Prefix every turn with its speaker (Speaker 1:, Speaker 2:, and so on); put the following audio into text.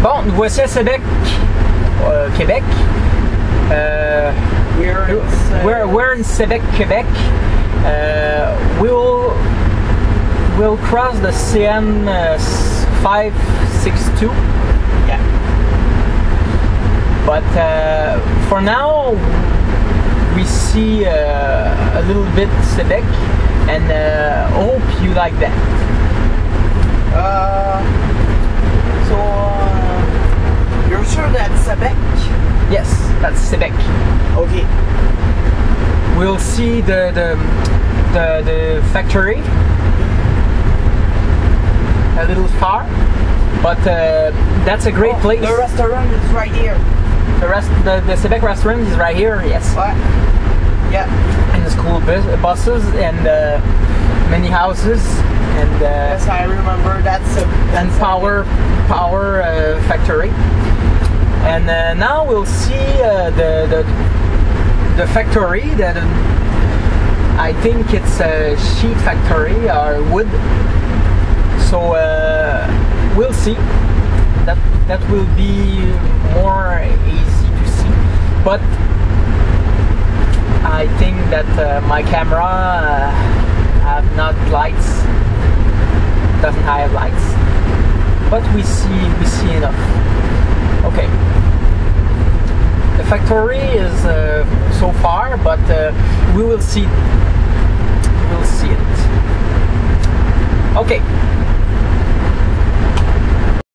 Speaker 1: Bon, nous voici à Sayabec, Québec. We're in Sayabec, Quebec. We'll cross the CN 562.
Speaker 2: Yeah.
Speaker 1: But for now, we see a little bit Sayabec, and hope you like that.
Speaker 2: You're sure that's Sayabec?
Speaker 1: Yes, that's Sayabec.
Speaker 2: Okay.
Speaker 1: We'll see the factory a little far, but that's a great place.
Speaker 2: The restaurant is right here.
Speaker 1: The Sayabec restaurant is right here. Yes.
Speaker 2: What? Yeah.
Speaker 1: And the school buses and many houses and
Speaker 2: yes, I remember. That's
Speaker 1: power factory. And now we'll see the factory that I think it's a sheet factory or wood. So we'll see. That will be more easy to see. But I think that my camera have not lights. Doesn't have lights. But we see enough. Okay. The factory is so far, but we will see. We will see it. Okay.